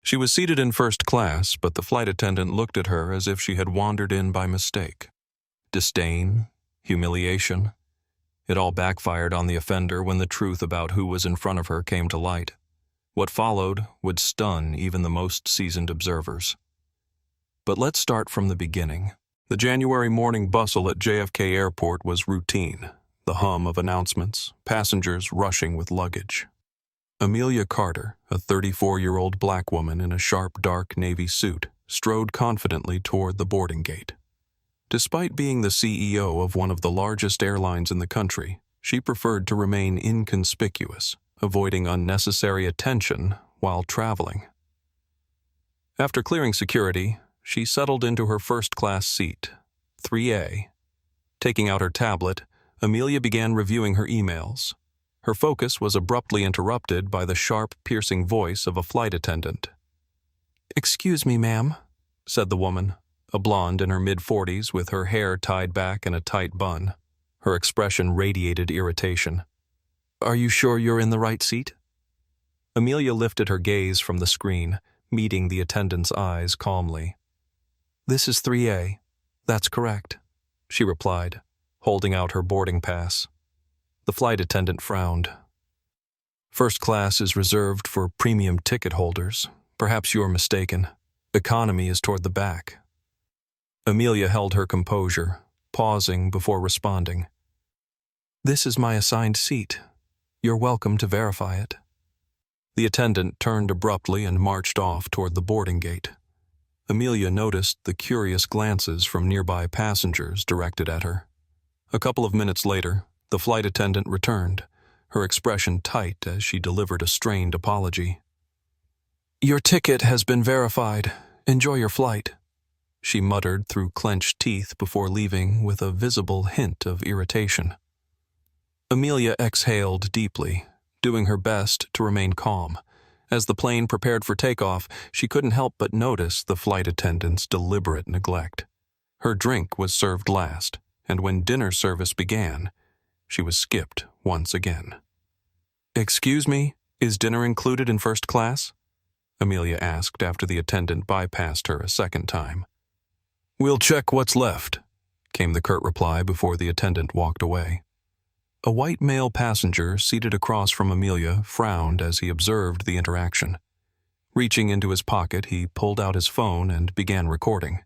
She was seated in first class, but the flight attendant looked at her as if she had wandered in by mistake. Disdain, humiliation. It all backfired on the offender when the truth about who was in front of her came to light. What followed would stun even the most seasoned observers. But let's start from the beginning. The January morning bustle at JFK Airport was routine, the hum of announcements, passengers rushing with luggage. Amelia Carter, a 34-year-old black woman in a sharp dark navy suit, strode confidently toward the boarding gate. Despite being the CEO of one of the largest airlines in the country, she preferred to remain inconspicuous, avoiding unnecessary attention while traveling. After clearing security, she settled into her first-class seat, 3A. Taking out her tablet, Amelia began reviewing her emails. Her focus was abruptly interrupted by the sharp, piercing voice of a flight attendant. "Excuse me, ma'am," said the woman, a blonde in her mid-40s with her hair tied back in a tight bun. Her expression radiated irritation. "Are you sure you're in the right seat?" Amelia lifted her gaze from the screen, meeting the attendant's eyes calmly. "This is 3A. That's correct," she replied, holding out her boarding pass. The flight attendant frowned. "First class is reserved for premium ticket holders. Perhaps you're mistaken. Economy is toward the back." Amelia held her composure, pausing before responding. "This is my assigned seat. You're welcome to verify it." The attendant turned abruptly and marched off toward the boarding gate. Amelia noticed the curious glances from nearby passengers directed at her. A couple of minutes later, the flight attendant returned, her expression tight as she delivered a strained apology. "Your ticket has been verified. Enjoy your flight," she muttered through clenched teeth before leaving with a visible hint of irritation. Amelia exhaled deeply, doing her best to remain calm. As the plane prepared for takeoff, she couldn't help but notice the flight attendant's deliberate neglect. Her drink was served last, and when dinner service began, she was skipped once again. "Excuse me, is dinner included in first class?" Amelia asked after the attendant bypassed her a second time. "We'll check what's left," came the curt reply before the attendant walked away. A white male passenger seated across from Amelia frowned as he observed the interaction. Reaching into his pocket, he pulled out his phone and began recording.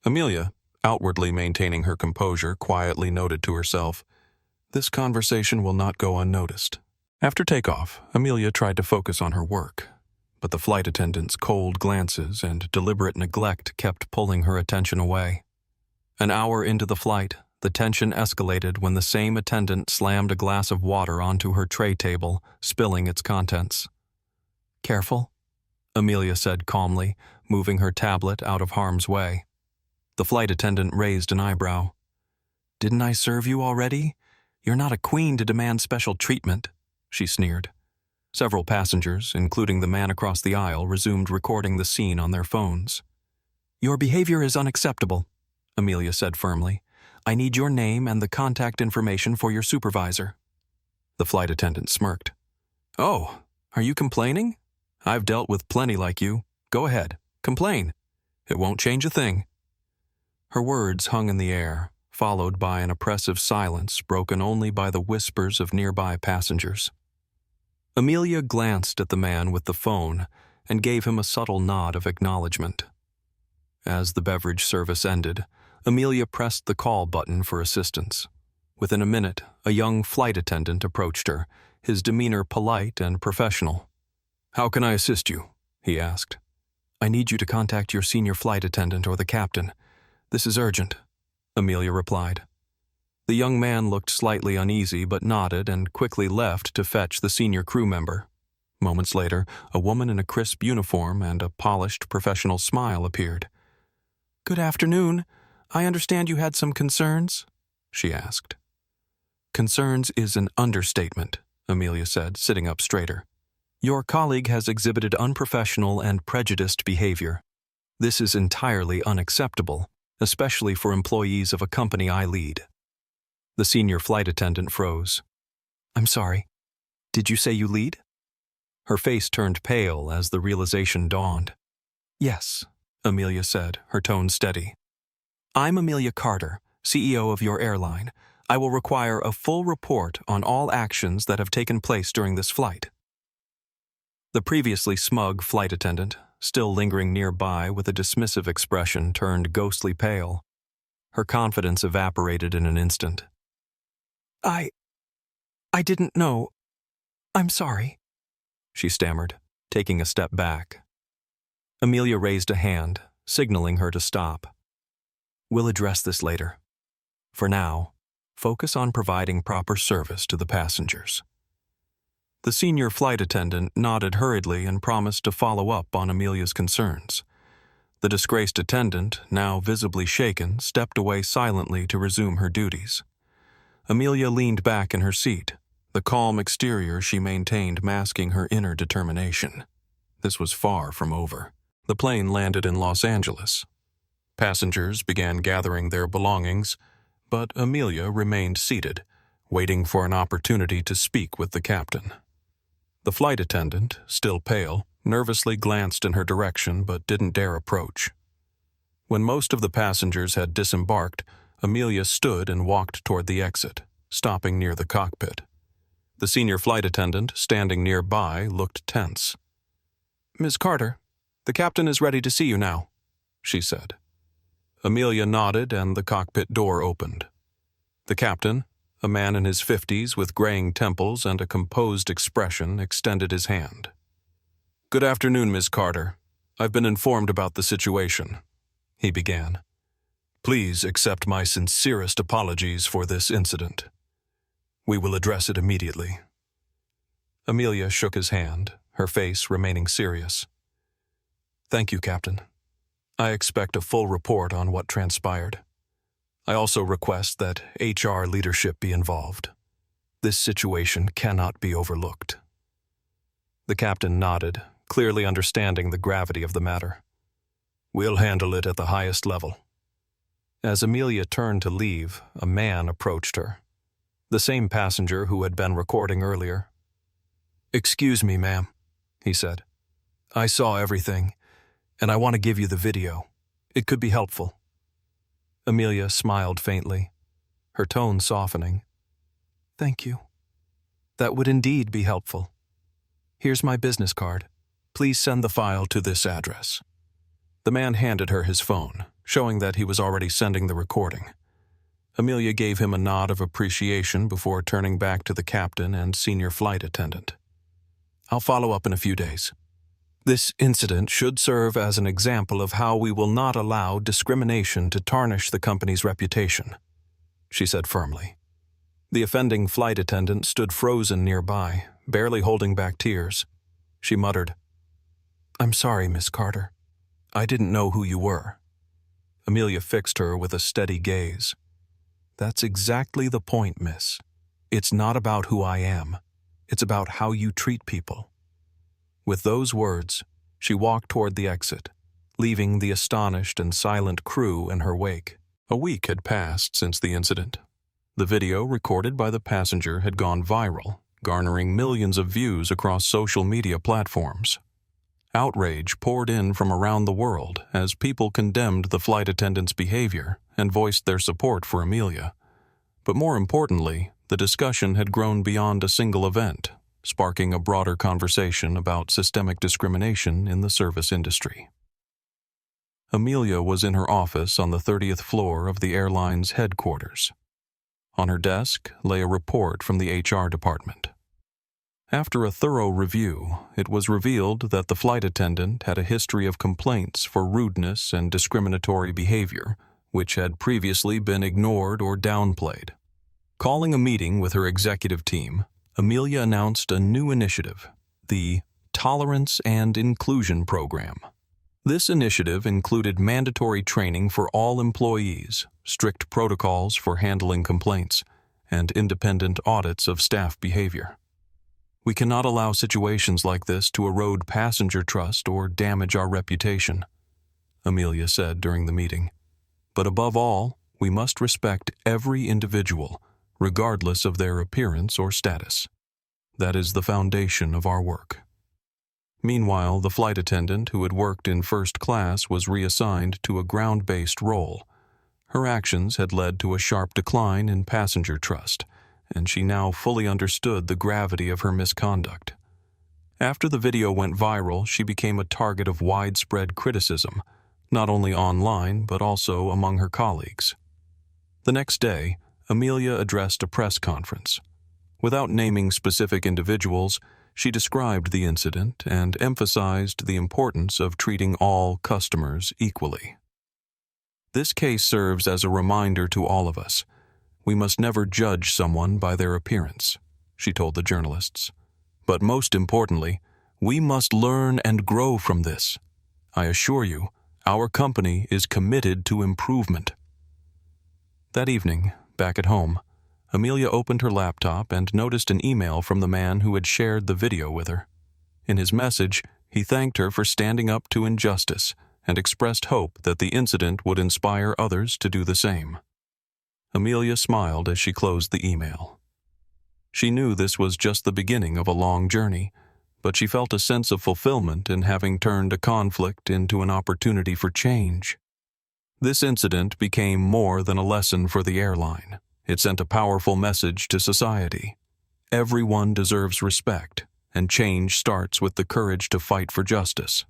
Amelia, outwardly maintaining her composure, quietly noted to herself, "This conversation will not go unnoticed." After takeoff, Amelia tried to focus on her work, but the flight attendant's cold glances and deliberate neglect kept pulling her attention away. An hour into the flight, the tension escalated when the same attendant slammed a glass of water onto her tray table, spilling its contents. "Careful," Amelia said calmly, moving her tablet out of harm's way. The flight attendant raised an eyebrow. "Didn't I serve you already? You're not a queen to demand special treatment," she sneered. Several passengers, including the man across the aisle, resumed recording the scene on their phones. "Your behavior is unacceptable," Amelia said firmly. "I need your name and the contact information for your supervisor." The flight attendant smirked. "Oh, are you complaining? I've dealt with plenty like you. Go ahead, complain. It won't change a thing." Her words hung in the air, followed by an oppressive silence broken only by the whispers of nearby passengers. Amelia glanced at the man with the phone and gave him a subtle nod of acknowledgement. As the beverage service ended, Amelia pressed the call button for assistance. Within a minute, a young flight attendant approached her, his demeanor polite and professional. "How can I assist you?" he asked. "I need you to contact your senior flight attendant or the captain. This is urgent," Amelia replied. The young man looked slightly uneasy but nodded and quickly left to fetch the senior crew member. Moments later, a woman in a crisp uniform and a polished professional smile appeared. "Good afternoon. I understand you had some concerns?" she asked. "Concerns is an understatement," Amelia said, sitting up straighter. "Your colleague has exhibited unprofessional and prejudiced behavior. This is entirely unacceptable, especially for employees of a company I lead." The senior flight attendant froze. "I'm sorry. Did you say you lead?" Her face turned pale as the realization dawned. "Yes," Amelia said, her tone steady. "I'm Amelia Carter, CEO of your airline. I will require a full report on all actions that have taken place during this flight." The previously smug flight attendant, still lingering nearby with a dismissive expression, turned ghostly pale. Her confidence evaporated in an instant. I didn't know. I'm sorry," she stammered, taking a step back. Amelia raised a hand, signaling her to stop. "We'll address this later. For now, focus on providing proper service to the passengers." The senior flight attendant nodded hurriedly and promised to follow up on Amelia's concerns. The disgraced attendant, now visibly shaken, stepped away silently to resume her duties. Amelia leaned back in her seat, the calm exterior she maintained masking her inner determination. This was far from over. The plane landed in Los Angeles. Passengers began gathering their belongings, but Amelia remained seated, waiting for an opportunity to speak with the captain. The flight attendant, still pale, nervously glanced in her direction but didn't dare approach. When most of the passengers had disembarked, Amelia stood and walked toward the exit, stopping near the cockpit. The senior flight attendant, standing nearby, looked tense. "Ms. Carter, the captain is ready to see you now," she said. Amelia nodded and the cockpit door opened. The captain, a man in his 50s with graying temples and a composed expression, extended his hand. "Good afternoon, Ms. Carter. I've been informed about the situation," he began. "Please accept my sincerest apologies for this incident. We will address it immediately." Amelia shook his hand, her face remaining serious. "Thank you, Captain. I expect a full report on what transpired. I also request that HR leadership be involved. This situation cannot be overlooked." The captain nodded, clearly understanding the gravity of the matter. "We'll handle it at the highest level." As Amelia turned to leave, a man approached her. The same passenger who had been recording earlier. "Excuse me, ma'am," he said. "I saw everything, and I want to give you the video. It could be helpful." Amelia smiled faintly, her tone softening. "Thank you. That would indeed be helpful. Here's my business card. Please send the file to this address." The man handed her his phone, showing that he was already sending the recording. Amelia gave him a nod of appreciation before turning back to the captain and senior flight attendant. "I'll follow up in a few days. This incident should serve as an example of how we will not allow discrimination to tarnish the company's reputation," she said firmly. The offending flight attendant stood frozen nearby, barely holding back tears. She muttered, "I'm sorry, Miss Carter. I didn't know who you were." Amelia fixed her with a steady gaze. "That's exactly the point, miss. It's not about who I am. It's about how you treat people." With those words, she walked toward the exit, leaving the astonished and silent crew in her wake. A week had passed since the incident. The video recorded by the passenger had gone viral, garnering millions of views across social media platforms. Outrage poured in from around the world as people condemned the flight attendant's behavior and voiced their support for Amelia. But more importantly, the discussion had grown beyond a single event, sparking a broader conversation about systemic discrimination in the service industry. Amelia was in her office on the 30th floor of the airline's headquarters. On her desk lay a report from the HR department. After a thorough review, it was revealed that the flight attendant had a history of complaints for rudeness and discriminatory behavior, which had previously been ignored or downplayed. Calling a meeting with her executive team, Amelia announced a new initiative, the Tolerance and Inclusion Program. This initiative included mandatory training for all employees, strict protocols for handling complaints, and independent audits of staff behavior. "We cannot allow situations like this to erode passenger trust or damage our reputation," Amelia said during the meeting. "But above all, we must respect every individual, regardless of their appearance or status. That is the foundation of our work." Meanwhile, the flight attendant who had worked in first class was reassigned to a ground-based role. Her actions had led to a sharp decline in passenger trust, and she now fully understood the gravity of her misconduct. After the video went viral, she became a target of widespread criticism, not only online but also among her colleagues. The next day, Amelia addressed a press conference. Without naming specific individuals, she described the incident and emphasized the importance of treating all customers equally. This case serves as a reminder to all of us. We must never judge someone by their appearance, she told the journalists. But most importantly, we must learn and grow from this. I assure you, our company is committed to improvement. That evening, back at home, Amelia opened her laptop and noticed an email from the man who had shared the video with her. In his message, he thanked her for standing up to injustice and expressed hope that the incident would inspire others to do the same. Amelia smiled as she closed the email. She knew this was just the beginning of a long journey, but she felt a sense of fulfillment in having turned a conflict into an opportunity for change. This incident became more than a lesson for the airline. It sent a powerful message to society. Everyone deserves respect, and change starts with the courage to fight for justice.